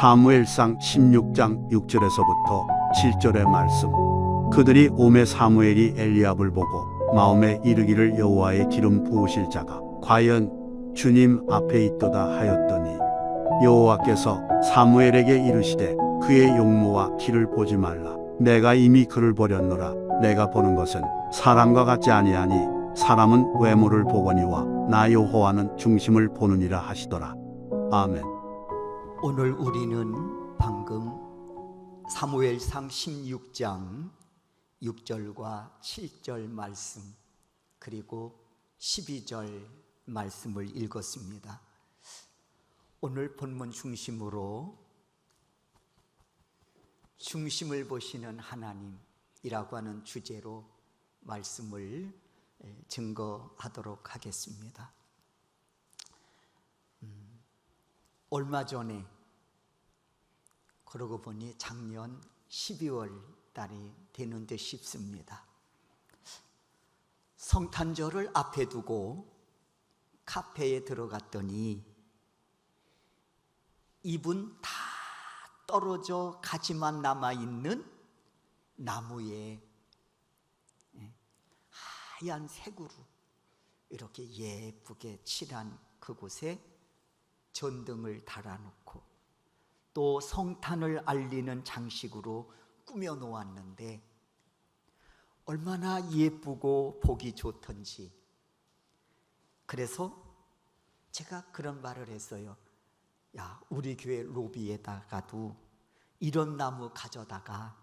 사무엘상 16장 6절에서부터 7절의 말씀. 그들이 오매 사무엘이 엘리압을 보고 마음에 이르기를 여호와의 기름 부으실 자가 과연 주님 앞에 있도다 하였더니 여호와께서 사무엘에게 이르시되 그의 용모와 키를 보지 말라. 내가 이미 그를 버렸노라. 내가 보는 것은 사람과 같지 아니하니 사람은 외모를 보거니와 나 여호와는 중심을 보느니라 하시더라. 아멘. 오늘 우리는 방금 사무엘상 16장 6절과 7절 말씀 그리고 12절 말씀을 읽었습니다. 오늘 본문 중심으로 중심을 보시는 하나님이라고 하는 주제로 말씀을 증거하도록 하겠습니다. 얼마 전에 그러고 보니 작년 12월 달이 되는 듯 싶습니다. 성탄절을 앞에 두고 카페에 들어갔더니 잎은 다 떨어져 가지만 남아있는 나무에 하얀 색으로 이렇게 예쁘게 칠한 그곳에 전등을 달아놓고 또 성탄을 알리는 장식으로 꾸며 놓았는데 얼마나 예쁘고 보기 좋던지. 그래서 제가 그런 말을 했어요. 야, 우리 교회 로비에다가도 이런 나무 가져다가,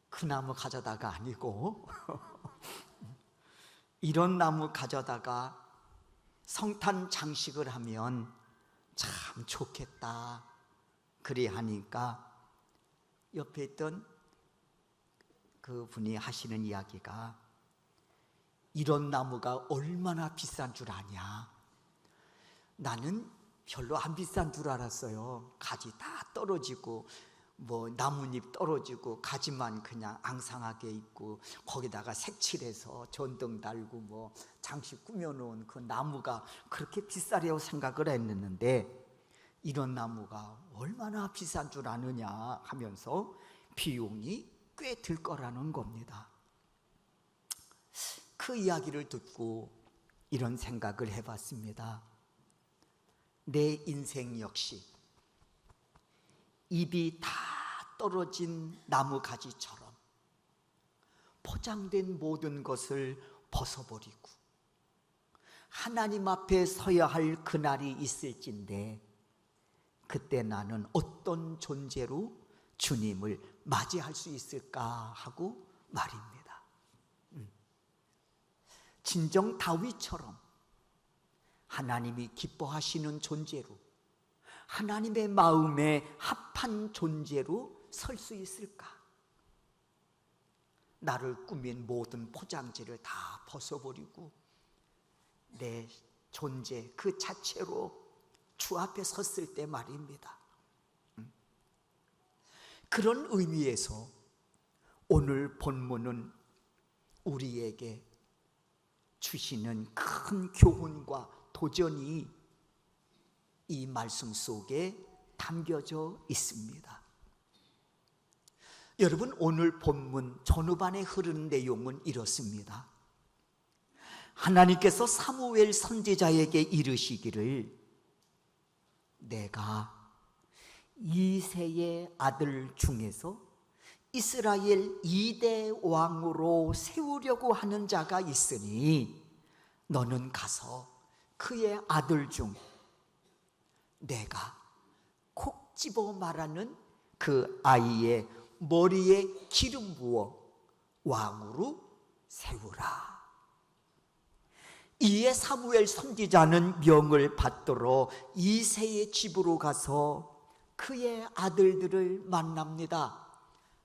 그 나무 가져다가 아니고 이런 나무 가져다가 성탄 장식을 하면 참 좋겠다. 그리 하니까 옆에 있던 그 분이 하시는 이야기가 이런 나무가 얼마나 비싼 줄 아냐. 나는 별로 안 비싼 줄 알았어요. 가지 다 떨어지고 뭐 나뭇잎 떨어지고 가지만 그냥 앙상하게 있고 거기다가 색칠해서 전등 달고 뭐 장식 꾸며놓은 그 나무가 그렇게 비싸려고 생각을 했는데 이런 나무가 얼마나 비싼 줄 아느냐 하면서 비용이 꽤 들 거라는 겁니다. 그 이야기를 듣고 이런 생각을 해봤습니다. 내 인생 역시 잎이 다 떨어진 나무 가지처럼 포장된 모든 것을 벗어버리고 하나님 앞에 서야 할 그날이 있을진데 그때 나는 어떤 존재로 주님을 맞이할 수 있을까 하고 말입니다. 진정 다윗처럼 하나님이 기뻐하시는 존재로 하나님의 마음에 합한 존재로 설 수 있을까? 나를 꾸민 모든 포장지를 다 벗어버리고 내 존재 그 자체로 주 앞에 섰을 때 말입니다. 그런 의미에서 오늘 본문은 우리에게 주시는 큰 교훈과 도전이 이 말씀 속에 담겨져 있습니다. 여러분, 오늘 본문 전후반에 흐르는 내용은 이렇습니다. 하나님께서 사무엘 선지자에게 이르시기를 내가 이새의 아들 중에서 이스라엘 2대 왕으로 세우려고 하는 자가 있으니 너는 가서 그의 아들 중 내가 콕 집어 말하는 그 아이의 머리에 기름 부어 왕으로 세우라. 이에 사무엘 선지자는 명을 받들어 이새의 집으로 가서 그의 아들들을 만납니다.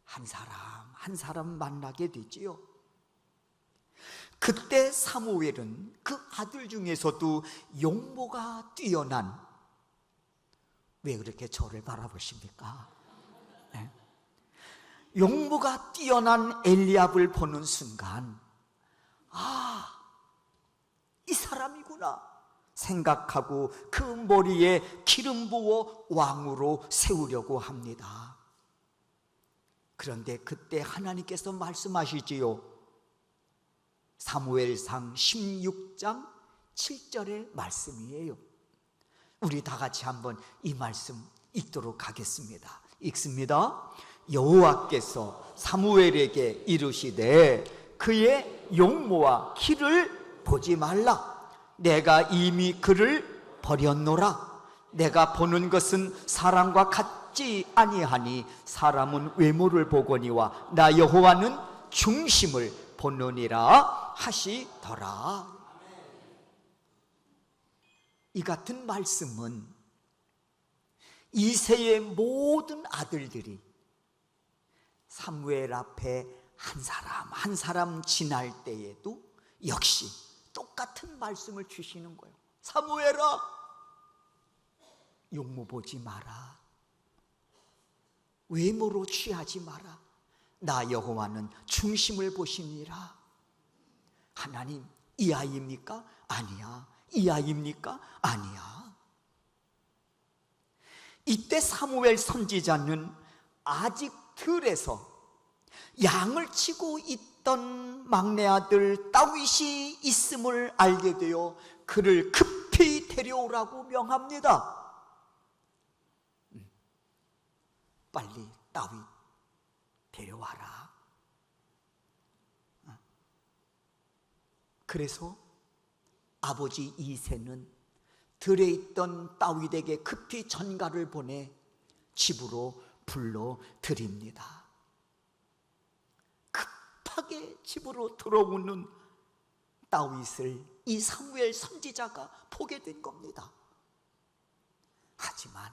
한 사람 한 사람 만나게 되지요. 그때 사무엘은 그 아들 중에서도 용모가 뛰어난, 왜 그렇게 저를 바라보십니까? 네? 용모가 뛰어난 엘리압을 보는 순간 이 사람이구나. 생각하고 그 머리에 기름 부어 왕으로 세우려고 합니다. 그런데 그때 하나님께서 말씀하시지요. 사무엘상 16장 7절의 말씀이에요. 우리 다 같이 한번 이 말씀 읽도록 하겠습니다. 읽습니다. 여호와께서 사무엘에게 이르시되 그의 용모와 키를 보지 말라. 내가 이미 그를 버렸노라. 내가 보는 것은 사람과 같지 아니하니 사람은 외모를 보거니와 나 여호와는 중심을 보느니라 하시더라. 이 같은 말씀은 이새의 모든 아들들이 사무엘 앞에 한 사람 한 사람 지날 때에도 역시 똑같은 말씀을 주시는 거예요. 사무엘아, 용모 보지 마라. 외모로 취하지 마라. 나 여호와는 중심을 보시니라. 하나님, 이 아이입니까? 아니야. 이 아이입니까? 아니야. 이때 사무엘 선지자는 아직 들에서 양을 치고 있던 막내 아들 다윗이 있음을 알게 되어 그를 급히 데려오라고 명합니다. 빨리 다윗 데려와라. 그래서 아버지 이새는 들에 있던 다윗에게 급히 전가를 보내 집으로 불러드립니다. 급하게 집으로 들어오는 다윗을 이 사무엘 선지자가 보게 된 겁니다. 하지만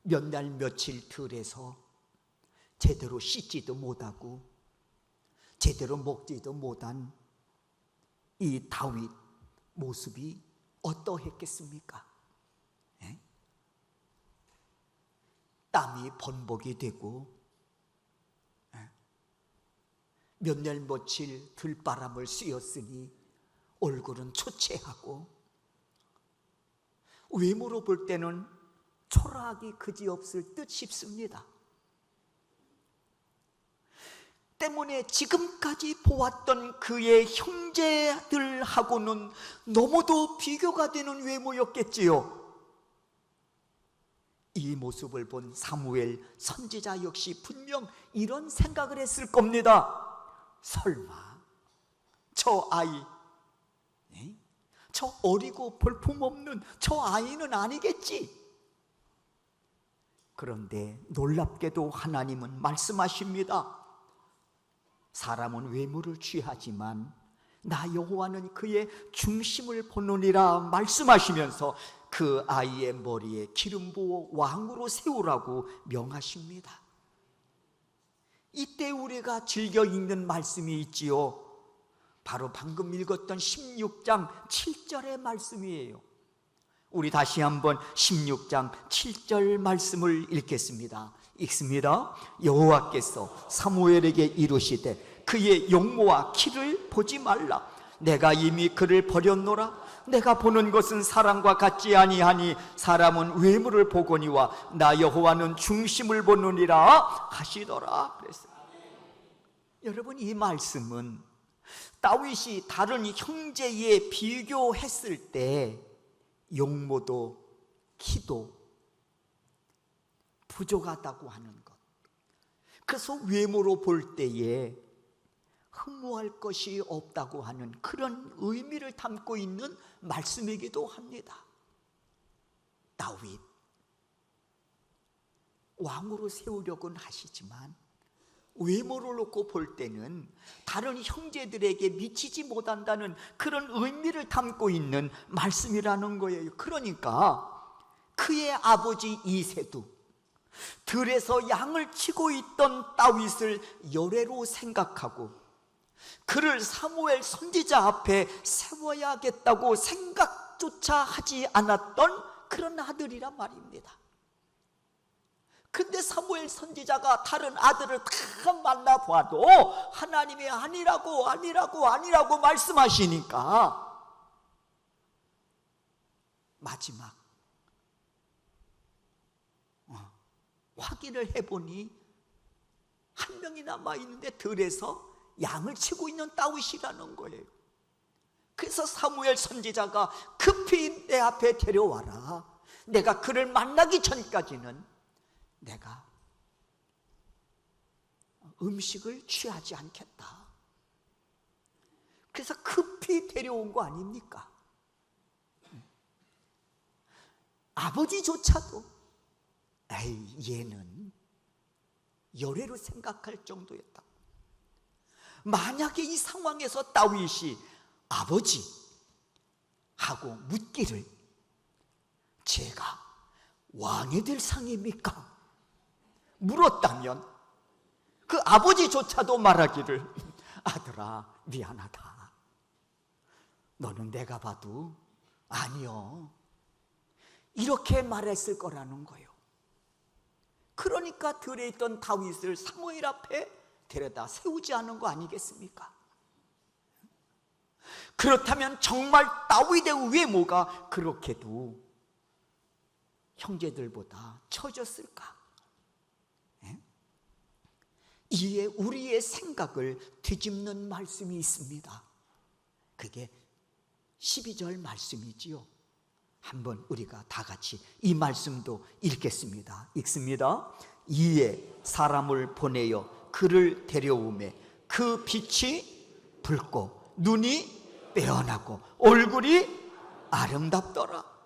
몇 날 며칠 들에서 제대로 씻지도 못하고 제대로 먹지도 못한 이 다윗 모습이 어떠했겠습니까? 땀이 번복이 되고 몇 날 며칠 들바람을 쐬었으니 얼굴은 초췌하고 외모로 볼 때는 초라하기 그지없을 듯 싶습니다. 때문에 지금까지 보았던 그의 형제들하고는 너무도 비교가 되는 외모였겠지요. 이 모습을 본 사무엘 선지자 역시 분명 이런 생각을 했을 겁니다. 설마 저 아이, 저 어리고 볼품없는 저 아이는 아니겠지. 그런데 놀랍게도 하나님은 말씀하십니다. 사람은 외모를 취하지만 나 여호와는 그의 중심을 보느니라 말씀하시면서 그 아이의 머리에 기름 부어 왕으로 세우라고 명하십니다. 이때 우리가 즐겨 읽는 말씀이 있지요. 바로 방금 읽었던 16장 7절의 말씀이에요. 우리 다시 한번 16장 7절 말씀을 읽겠습니다. 읽습니다. 여호와께서 사무엘에게 이르시되 그의 용모와 키를 보지 말라. 내가 이미 그를 버렸노라. 내가 보는 것은 사람과 같지 아니하니 사람은 외모를 보거니와 나 여호와는 중심을 보느니라 하시더라. 그랬어요. 여러분, 이 말씀은 다윗이 다른 형제에 비교했을 때 용모도 키도 부족하다고 하는 것, 그래서 외모로 볼 때에 흠모할 것이 없다고 하는 그런 의미를 담고 있는 말씀이기도 합니다. 다윗 왕으로 세우려고는 하시지만 외모를 놓고 볼 때는 다른 형제들에게 미치지 못한다는 그런 의미를 담고 있는 말씀이라는 거예요. 그러니까 그의 아버지 이새도 들에서 양을 치고 있던 다윗을 열애로 생각하고 그를 사무엘 선지자 앞에 세워야겠다고 생각조차 하지 않았던 그런 아들이란 말입니다. 근데 사무엘 선지자가 다른 아들을 다 만나봐도 하나님이 아니라고 말씀하시니까 마지막 확인을 해보니 한 명이 남아있는데 들에서 양을 치고 있는 다윗이라는 거예요. 그래서 사무엘 선지자가 급히 내 앞에 데려와라. 내가 그를 만나기 전까지는 내가 음식을 취하지 않겠다. 그래서 급히 데려온 거 아닙니까? 아버지조차도 에이, 얘는 열애로 생각할 정도였다. 만약에 이 상황에서 다윗이 아버지 하고 묻기를 제가 왕이 될 상입니까? 물었다면 그 아버지조차도 말하기를 아들아 미안하다. 너는 내가 봐도 아니요. 이렇게 말했을 거라는 거예요. 그러니까 들에 있던 다윗을 사무엘 앞에 데려다 세우지 않은 거 아니겠습니까? 그렇다면 정말 다윗의 외모가 그렇게도 형제들보다 처졌을까? 이에 우리의 생각을 뒤집는 말씀이 있습니다. 그게 12절 말씀이지요. 한번 우리가 다 같이 이 말씀도 읽겠습니다. 읽습니다. 이에 사람을 보내어 그를 데려오매 그 빛이 붉고 눈이 빼어나고 얼굴이 아름답더라.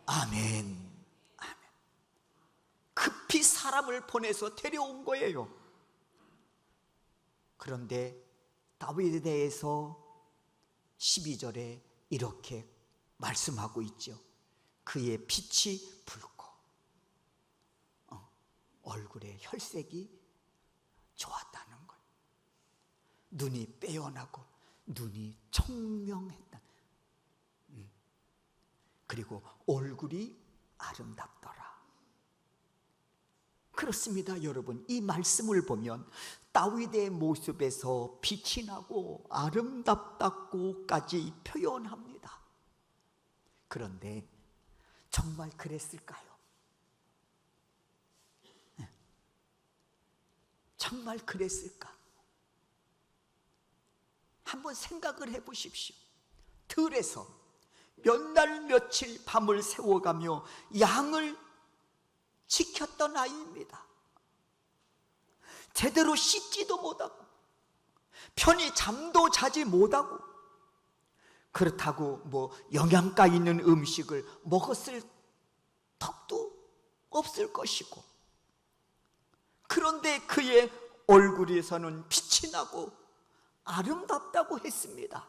아멘. 아멘. 급히 사람을 보내서 데려온 거예요. 그런데 다윗에 대해서 12절에 이렇게 말씀하고 있죠. 그의 빛이 붉고 얼굴에 혈색이 좋았다는 것. 눈이 빼어나고 눈이 청명했다. 그리고 얼굴이 아름답더라. 그렇습니다, 여러분. 이 말씀을 보면 다윗의 모습에서 빛이 나고 아름답다고까지 표현합니다. 그런데 정말 그랬을까요? 정말 그랬을까? 한번 생각을 해보십시오. 들에서 몇 날 며칠 밤을 새워가며 양을 지켰던 아이입니다. 제대로 씻지도 못하고 편히 잠도 자지 못하고 그렇다고 뭐 영양가 있는 음식을 먹었을 턱도 없을 것이고, 그런데 그의 얼굴에서는 빛이 나고 아름답다고 했습니다.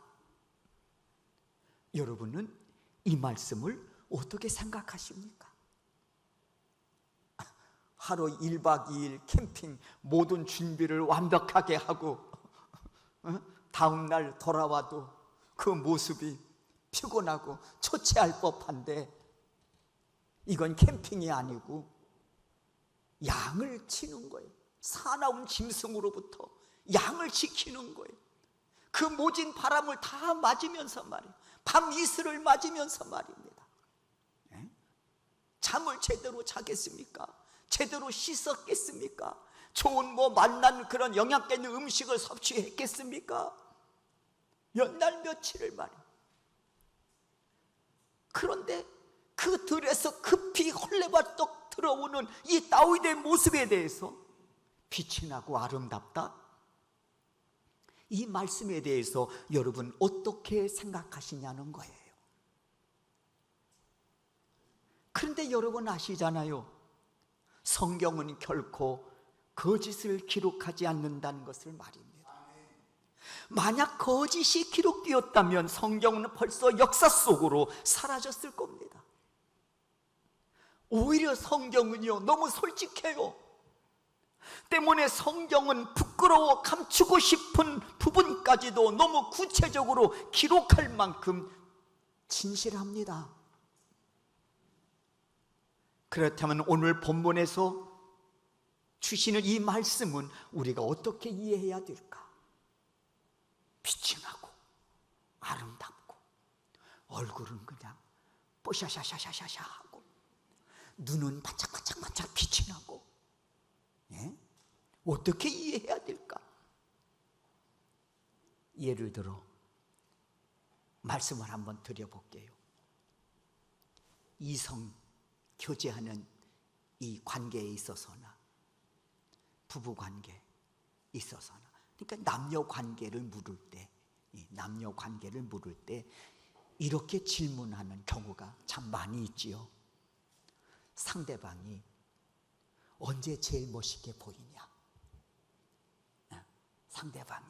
여러분은 이 말씀을 어떻게 생각하십니까? 하루 1박 2일 캠핑 모든 준비를 완벽하게 하고 다음 날 돌아와도 그 모습이 피곤하고 초췌할 법한데, 이건 캠핑이 아니고 양을 치는 거예요. 사나운 짐승으로부터 양을 지키는 거예요. 그 모진 바람을 다 맞으면서 말이에요. 밤 이슬을 맞으면서 말입니다. 잠을 제대로 자겠습니까? 제대로 씻었겠습니까? 좋은 맛난 그런 영양가 있는 음식을 섭취했겠습니까? 몇 날 며칠을 말이에요. 그런데 그 들에서 급히 헐레벌떡 들어오는 이 다윗의 모습에 대해서 빛이 나고 아름답다? 이 말씀에 대해서 여러분 어떻게 생각하시냐는 거예요. 그런데 여러분 아시잖아요. 성경은 결코 거짓을 기록하지 않는다는 것을 말입니다. 만약 거짓이 기록되었다면 성경은 벌써 역사 속으로 사라졌을 겁니다. 오히려 성경은요, 너무 솔직해요. 때문에 성경은 부끄러워 감추고 싶은 부분까지도 너무 구체적으로 기록할 만큼 진실합니다. 그렇다면 오늘 본문에서 주시는 이 말씀은 우리가 어떻게 이해해야 될까? 얼굴은 그냥 뽀샤샤샤샤샤 하고 눈은 반짝반짝반짝 빛이 나고, 예? 어떻게 이해해야 될까? 예를 들어 말씀을 한번 드려볼게요. 이성 교제하는 이 관계에 있어서나 부부 관계에 있어서나, 그러니까 남녀 관계를 물을 때 이렇게 질문하는 경우가 참 많이 있지요. 상대방이 언제 제일 멋있게 보이냐? 상대방이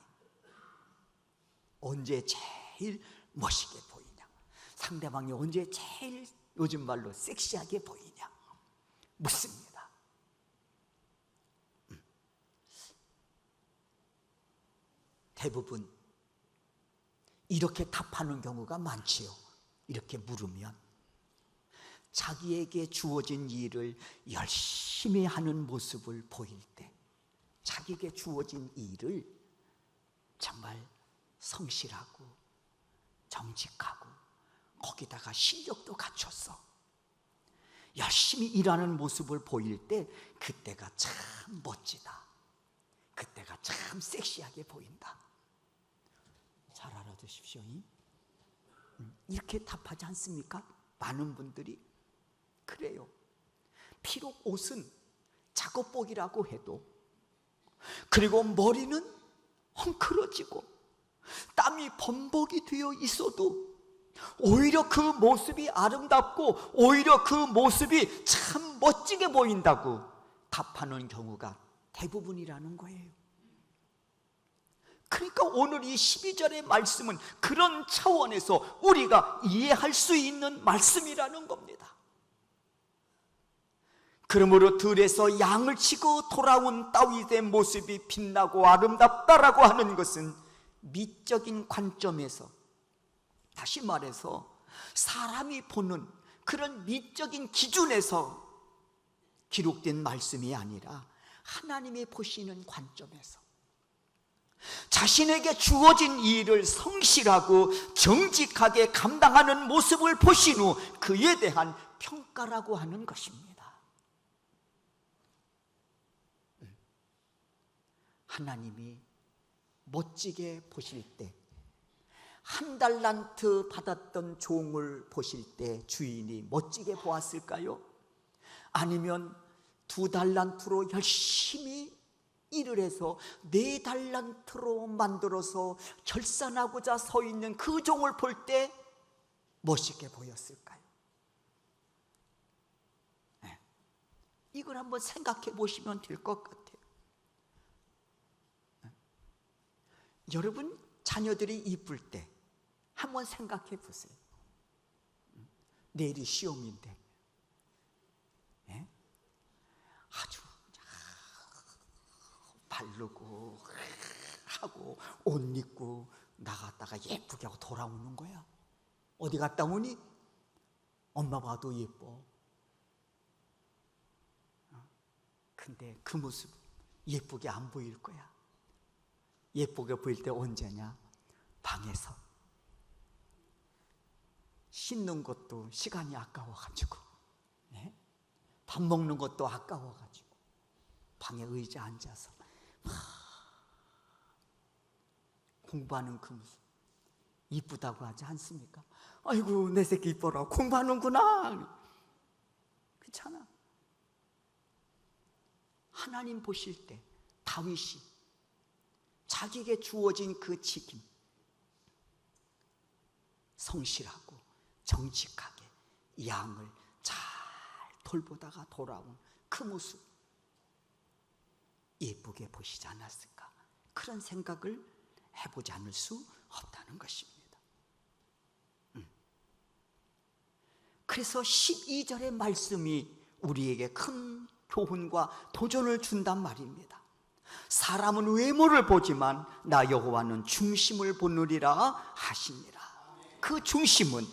언제 제일 멋있게 보이냐? 상대방이 언제 제일 요즘 말로 섹시하게 보이냐? 묻습니다. 대부분 이렇게 답하는 경우가 많지요. 이렇게 물으면 자기에게 주어진 일을 열심히 하는 모습을 보일 때, 자기에게 주어진 일을 정말 성실하고 정직하고 거기다가 실력도 갖췄어 열심히 일하는 모습을 보일 때, 그때가 참 멋지다, 그때가 참 섹시하게 보인다. 잘 알아두십시오. 이렇게 답하지 않습니까? 많은 분들이 그래요. 비록 옷은 작업복이라고 해도, 그리고 머리는 헝클어지고 땀이 범벅이 되어 있어도 오히려 그 모습이 아름답고 오히려 그 모습이 참 멋지게 보인다고 답하는 경우가 대부분이라는 거예요. 그러니까 오늘 이 12절의 말씀은 그런 차원에서 우리가 이해할 수 있는 말씀이라는 겁니다. 그러므로 들에서 양을 치고 돌아온 다윗의 모습이 빛나고 아름답다라고 하는 것은 미적인 관점에서, 다시 말해서 사람이 보는 그런 미적인 기준에서 기록된 말씀이 아니라 하나님이 보시는 관점에서 자신에게 주어진 일을 성실하고 정직하게 감당하는 모습을 보신 후 그에 대한 평가라고 하는 것입니다. 하나님이 멋지게 보실 때, 한 달란트 받았던 종을 보실 때 주인이 멋지게 보았을까요? 아니면 2달란트로 열심히 일을 해서 4달란트로 만들어서 결산하고자 서 있는 그 종을 볼 때 멋있게 보였을까요? 네. 이걸 한번 생각해 보시면 될 것 같아요. 네. 여러분 자녀들이 이쁠 때 한번 생각해 보세요. 내일이 시험인데, 네? 아주 바르고 하고 옷 입고 나갔다가 예쁘게 하고 돌아오는 거야. 어디 갔다 오니 엄마 봐도 예뻐. 근데 그 모습 예쁘게 안 보일 거야. 예쁘게 보일 때 언제냐? 방에서 씻는 것도 시간이 아까워가지고, 네? 밥 먹는 것도 아까워가지고 방에 의자 앉아서 공부하는 그 모습 이쁘다고 하지 않습니까? 아이고 내 새끼 이뻐라, 공부하는구나. 그렇잖아. 하나님 보실 때 다윗이 자기에게 주어진 그 책임, 성실하고 정직하게 양을 잘 돌보다가 돌아온 그 모습 예쁘게 보시지 않았을까? 그런 생각을 해보지 않을 수 없다는 것입니다. 그래서 12절의 말씀이 우리에게 큰 교훈과 도전을 준단 말입니다. 사람은 외모를 보지만 나 여호와는 중심을 보느리라 하시니라. 그 중심은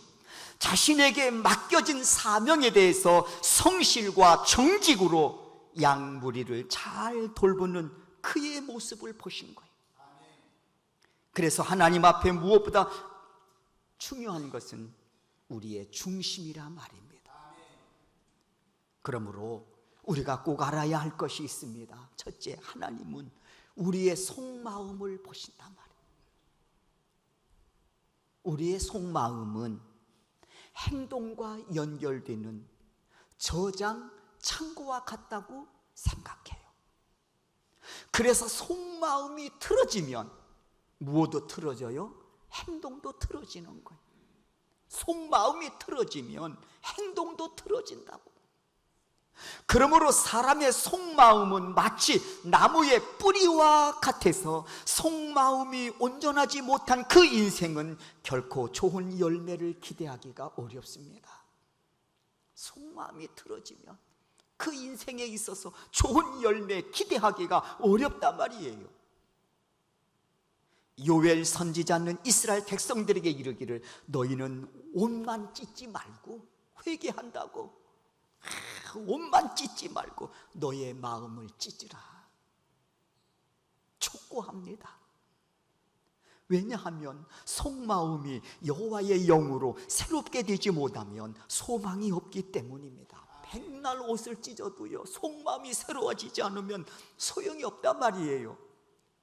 자신에게 맡겨진 사명에 대해서 성실과 정직으로 양무리를 잘 돌보는 그의 모습을 보신 거예요. 그래서 하나님 앞에 무엇보다 중요한 것은 우리의 중심이라 말입니다. 그러므로 우리가 꼭 알아야 할 것이 있습니다. 첫째, 하나님은 우리의 속마음을 보신단 말이에요. 우리의 속마음은 행동과 연결되는 저장 창고와 같다고 생각해요. 그래서 속마음이 틀어지면 무엇도 틀어져요? 행동도 틀어지는 거예요. 속마음이 틀어지면 행동도 틀어진다고. 그러므로 사람의 속마음은 마치 나무의 뿌리와 같아서 속마음이 온전하지 못한 그 인생은 결코 좋은 열매를 기대하기가 어렵습니다. 속마음이 틀어지면 그 인생에 있어서 좋은 열매 기대하기가 어렵단 말이에요. 요엘 선지자는 이스라엘 백성들에게 이르기를 너희는 옷만 찢지 말고 회개한다고. 옷만 찢지 말고 너의 마음을 찢으라 촉구합니다. 왜냐하면 속마음이 여호와의 영으로 새롭게 되지 못하면 소망이 없기 때문입니다. 백날 옷을 찢어도요 속마음이 새로워지지 않으면 소용이 없단 말이에요.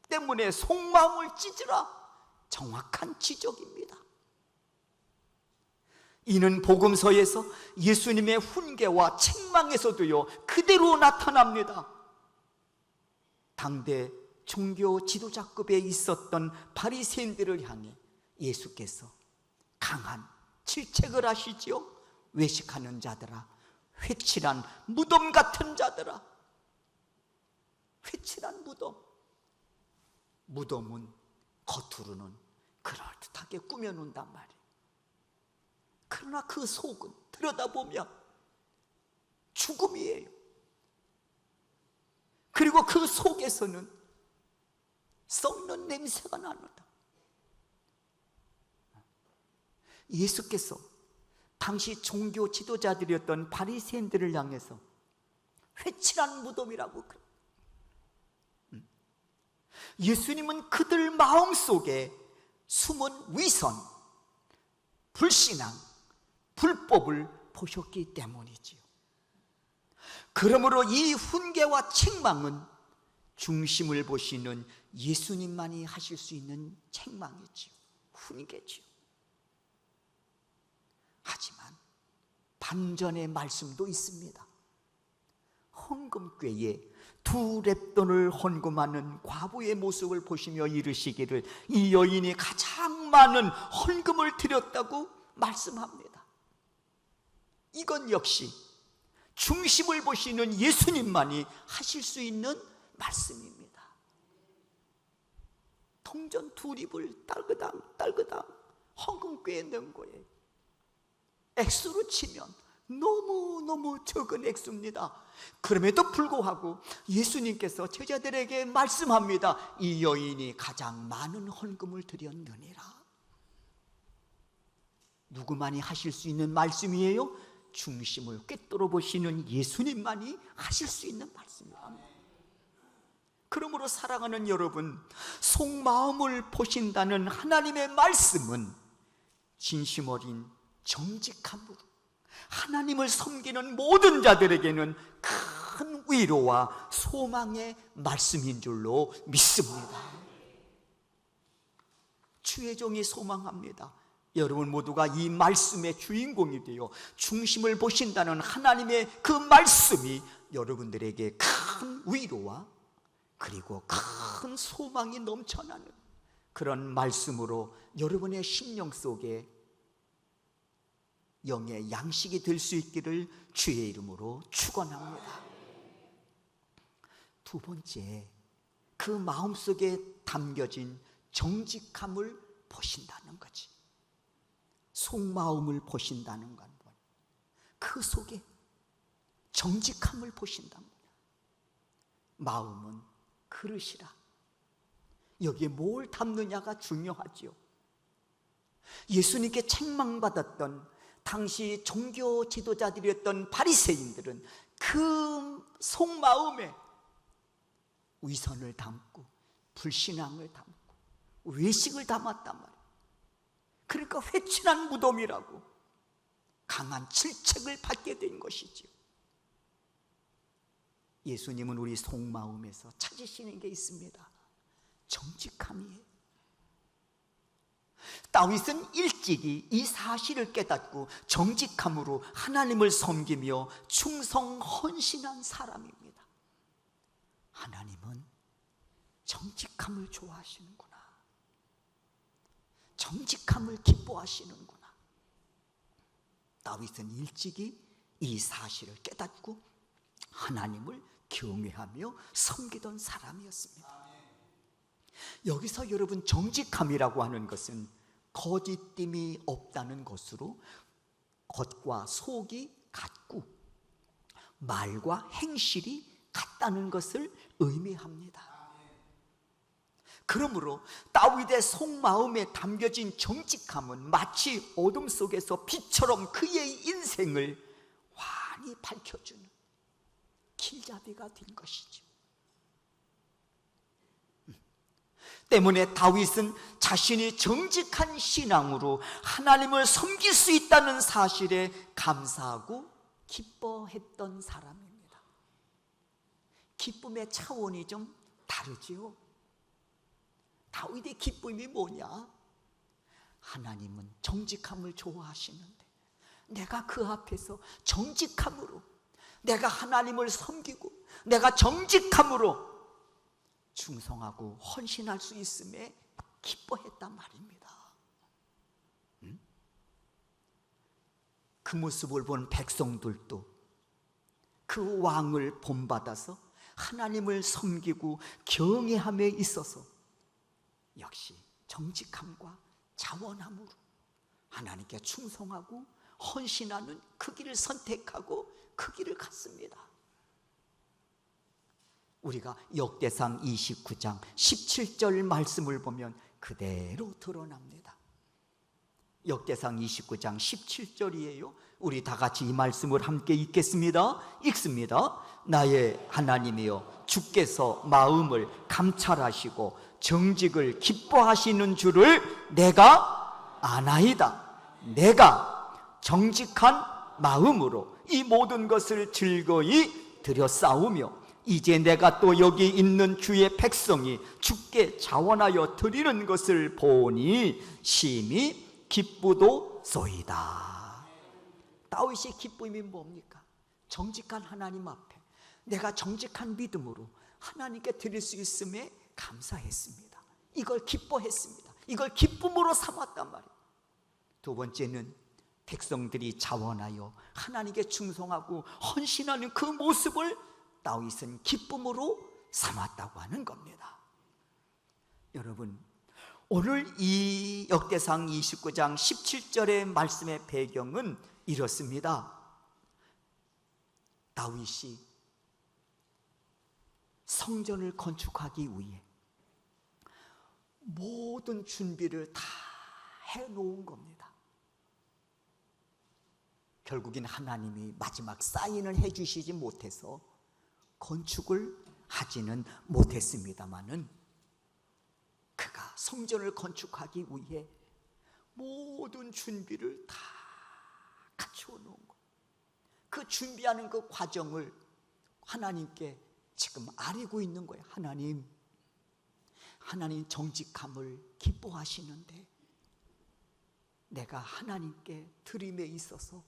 때문에 속마음을 찢으라 정확한 지적입니다. 이는 복음서에서 예수님의 훈계와 책망에서도요 그대로 나타납니다. 당대 종교 지도자급에 있었던 바리새인들을 향해 예수께서 강한 질책을 하시지요. 외식하는 자들아, 회칠한 무덤 같은 자들아. 회칠한 무덤. 무덤은 겉으로는 그럴듯하게 꾸며놓는단 말이에요. 그러나 그 속은 들여다보면 죽음이에요. 그리고 그 속에서는 썩는 냄새가 납니다. 예수께서 당시 종교 지도자들이었던 바리새인들을 향해서 회칠한 무덤이라고 그래요. 예수님은 그들 마음속에 숨은 위선, 불신앙, 불법을 보셨기 때문이지요. 그러므로 이 훈계와 책망은 중심을 보시는 예수님만이 하실 수 있는 책망이지요. 훈계지요. 하지만 반전의 말씀도 있습니다. 헌금궤에 2렙돈을 헌금하는 과부의 모습을 보시며 이르시기를 이 여인이 가장 많은 헌금을 드렸다고 말씀합니다. 이건 역시 중심을 보시는 예수님만이 하실 수 있는 말씀입니다. 동전 2립을 딸그당 헌금궤에 넣은 거예요. 액수로 치면 너무너무 적은 액수입니다. 그럼에도 불구하고 예수님께서 제자들에게 말씀합니다. 이 여인이 가장 많은 헌금을 드렸느니라. 누구만이 하실 수 있는 말씀이에요? 중심을 꿰뚫어 보시는 예수님만이 하실 수 있는 말씀입니다. 그러므로 사랑하는 여러분, 속마음을 보신다는 하나님의 말씀은 진심 어린 정직함으로 하나님을 섬기는 모든 자들에게는 큰 위로와 소망의 말씀인 줄로 믿습니다. 주의 종이 소망합니다. 여러분 모두가 이 말씀의 주인공이 되어 중심을 보신다는 하나님의 그 말씀이 여러분들에게 큰 위로와 그리고 큰 소망이 넘쳐나는 그런 말씀으로 여러분의 심령 속에 영의 양식이 될 수 있기를 주의 이름으로 축원합니다. 두 번째, 그 마음속에 담겨진 정직함을 보신다는 거지. 속마음을 보신다는 건 그 속에 정직함을 보신답니다. 마음은 그릇이라. 여기에 뭘 담느냐가 중요하지요. 예수님께 책망받았던 당시 종교 지도자들이었던 바리새인들은 그 속마음에 위선을 담고 불신앙을 담고 외식을 담았단 말이에요. 그러니까 회칠한 무덤이라고 강한 질책을 받게 된 것이지요. 예수님은 우리 속마음에서 찾으시는 게 있습니다. 정직함이에요. 다윗은 일찍이 이 사실을 깨닫고 정직함으로 하나님을 섬기며 충성 헌신한 사람입니다. 하나님은 정직함을 좋아하시는구나. 정직함을 기뻐하시는구나. 다윗은 일찍이 이 사실을 깨닫고 하나님을 경외하며 섬기던 사람이었습니다. 여기서 여러분, 정직함이라고 하는 것은 거짓됨이 없다는 것으로 겉과 속이 같고 말과 행실이 같다는 것을 의미합니다. 그러므로 다윗의 속마음에 담겨진 정직함은 마치 어둠 속에서 빛처럼 그의 인생을 환히 밝혀주는 길잡이가 된 것이죠. 때문에 다윗은 자신이 정직한 신앙으로 하나님을 섬길 수 있다는 사실에 감사하고 기뻐했던 사람입니다. 기쁨의 차원이 좀 다르지요. 다윗의 기쁨이 뭐냐? 하나님은 정직함을 좋아하시는데 내가 그 앞에서 정직함으로, 내가 하나님을 섬기고 내가 정직함으로 충성하고 헌신할 수 있음에 기뻐했단 말입니다. 그 모습을 본 백성들도 그 왕을 본받아서 하나님을 섬기고 경외함에 있어서 역시 정직함과 자원함으로 하나님께 충성하고 헌신하는 그 길을 선택하고 그 길을 갔습니다. 우리가 역대상 29장 17절 말씀을 보면 그대로 드러납니다. 역대상 29장 17절이에요. 우리 다 같이 이 말씀을 함께 읽겠습니다. 읽습니다. 나의 하나님이여, 주께서 마음을 감찰하시고 정직을 기뻐하시는 줄을 내가 아나이다. 내가 정직한 마음으로 이 모든 것을 즐거이 드렸사오며 이제 내가 또 여기 있는 주의 백성이 주께 자원하여 드리는 것을 보니 심히 기쁘도소이다. 다윗의 기쁨이 뭡니까? 정직한 하나님 앞에 내가 정직한 믿음으로 하나님께 드릴 수 있음에 감사했습니다. 이걸 기뻐했습니다. 이걸 기쁨으로 삼았단 말이에요. 두 번째는 백성들이 자원하여 하나님께 충성하고 헌신하는 그 모습을 다윗은 기쁨으로 삼았다고 하는 겁니다. 여러분, 오늘 이 역대상 29장 17절의 말씀의 배경은 이렇습니다. 다윗이 성전을 건축하기 위해 모든 준비를 다 해놓은 겁니다. 결국엔 하나님이 마지막 사인을 해주시지 못해서 건축을 하지는 못했습니다마는 그가 성전을 건축하기 위해 모든 준비를 다 갖추어 놓은 것, 그 준비하는 그 과정을 하나님께 지금 아뢰고 있는 거예요. 하나님 정직함을 기뻐하시는데 내가 하나님께 드림에 있어서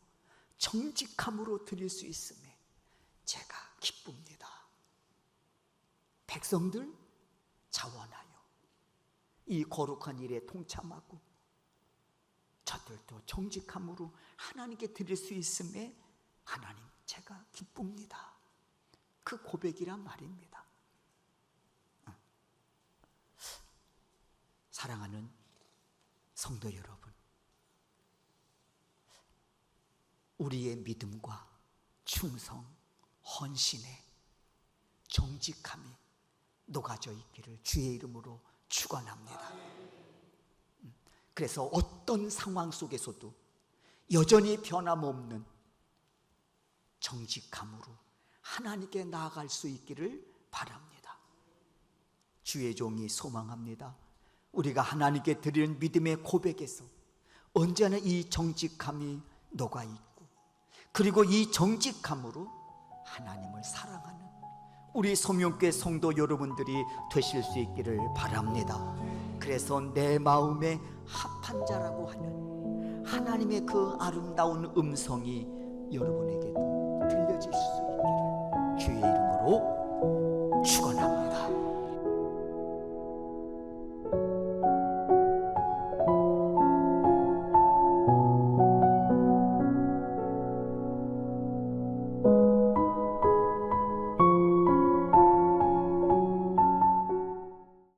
정직함으로 드릴 수 있음에 제가 기쁩니다. 백성들 자원하여 이 거룩한 일에 동참하고 저들도 정직함으로 하나님께 드릴 수 있음에 하나님 제가 기쁩니다. 그 고백이란 말입니다. 사랑하는 성도 여러분, 우리의 믿음과 충성, 헌신에 정직함이 녹아져 있기를 주의 이름으로 축원합니다. 그래서 어떤 상황 속에서도 여전히 변함없는 정직함으로 하나님께 나아갈 수 있기를 바랍니다. 주의 종이 소망합니다. 우리가 하나님께 드리는 믿음의 고백에서 언제나 이 정직함이 녹아있고 그리고 이 정직함으로 하나님을 사랑하는 우리 소명교회 성도 여러분들이 되실 수 있기를 바랍니다. 그래서 내 마음에 합한 자라고 하는 하나님의 그 아름다운 음성이 여러분에게도 들려질 수 있기를 주의 이름으로 축원합니다.